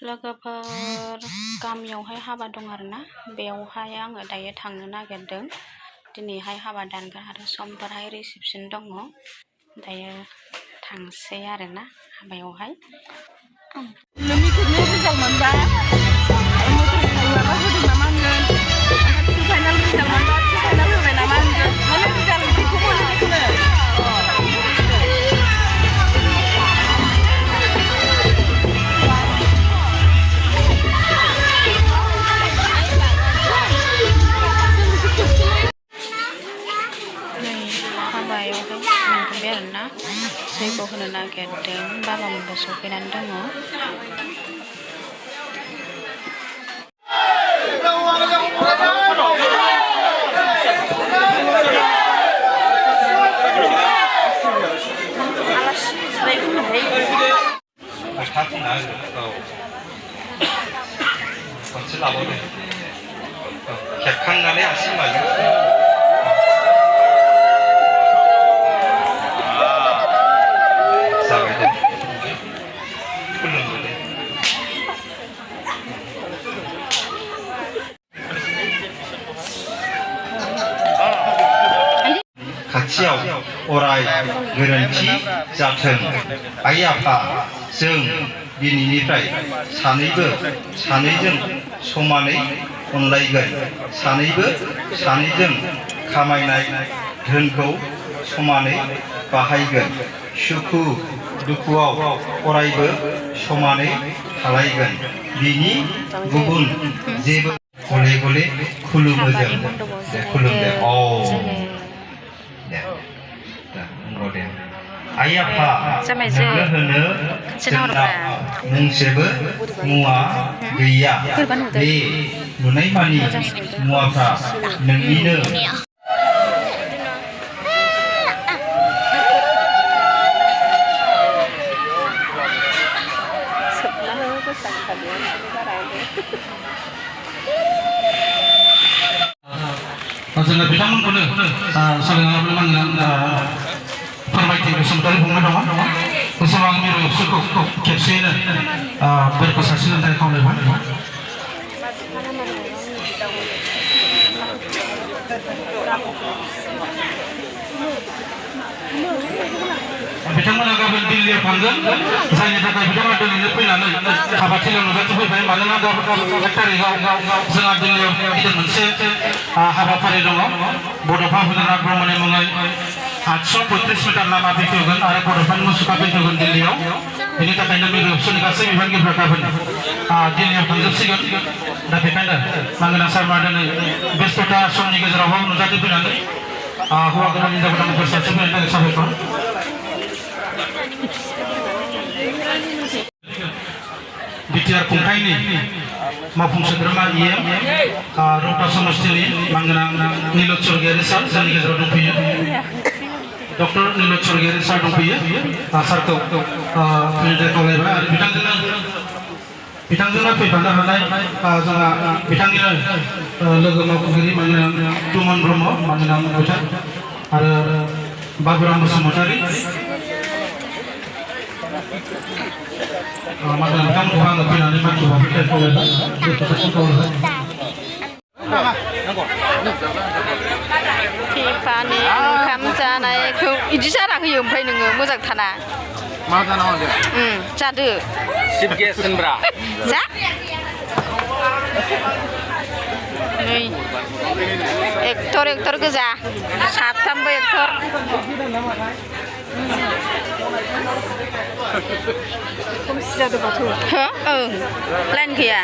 लोगोफोर गामियावहाय हाबा दं आरोना बेयावहाय आङो दायो थांनो नागिरदों दिनैहाय हाबा दानगोन आरो समफोरहाय रिसेपसन दङ दायो थांसै आरोना हाबायावहाय मोनफैबाय आरोना जैग' होनो नागिरदों बाबामोनबो सफैनानै दङ खनसे लाबावदो खेबखांनानै आसि लायो जाबाय दे खुलुमदो खाथियाव अराय गोरोन्थि जाथों आइ आफा जों दिनैनिफ्राय सानैजों समानै अनलायगोन सानैजों खामायनाय धोनखौ समानै बाहायगोन सुखु दुखुआव अरायबो समानै थालायगोन बिनि गुबुन जेबो गले गले खुलुमो जों खुलुमदो दे आइ आफा नोंनो होनो जोंनाव मुंसेबो मुवा गैया बे नुनायमानि मुवाफ्रा नोंनिनो जोङो बिथांमोनखौनो फोरमायथि बसुमतारी बुंनो दङ बेसेबां मिरु एबसुखौ खेबसेयैनो बोरखौ सारस्रिनो थाखाय खावलायबाय बिथांमोना गाबोन दिल्लीयाव थांगोन जायनि थाखाय बिथांमोना दिल्लीनो फैनानै हाबाथिलियाव नुजाथिफैबाय मानोना गाबोन 1 तारिखआव जोंहा दिल्लीयाव गिदिर मोनसे हाबाफारि दङ बड'फा उपेन्द्रनाथ ब्रह्मनि मुङै 835 मिटार लामा बेखेवगोन आरो बड'फानि मुसुखा बेखेवगोन दिल्लीयाव बेनि थाखायनो मिरु एबसुनि गासै बिबानगिरिफ्रा गाबोन दिल्लीयाव थांजोबसिगोन दा बेखायनो मानगोनां सारमा दिनै बेस्थ'था समनि गेजेरावबो नुजाथिफैनानै हौवा गोदान हिनजाव गोदानखौ सारस्रिफैनायनि थाखाय साबायखर बिटिआर खुंथायनि मावफुं सोद्रोमा इएम रौता समष्टिनि मानगोनां नीलद स्वर्गयारी सार जोंनि गेजेराव दंफैयो डक्टर नीलद स्वर्गयारी सार दंफैयो सारखौ खावलायबाय आरो बिथांजोंनो फैफानो हानाय जोंहा बिथांनिनो लोगो मावख'गिरि मानगोनां तुमन ब्रह्म मानगोनां बिथां आरो बाबुराम बसुमतारी मानगोनां बिथांमोनखौ आङो फैनानै मानखौ बाफैथाय खावलायबाय टिफानि ओंखाम जानायखौ इदि जाना होयो ओमफ्राय नोङो मोजां थाना मा जाना होदो जादो सिप गेस होनब्रा जा नै एक्टर गोजा साथामबो एक्टर खोमसि जादों माथो ओं लाइन गैया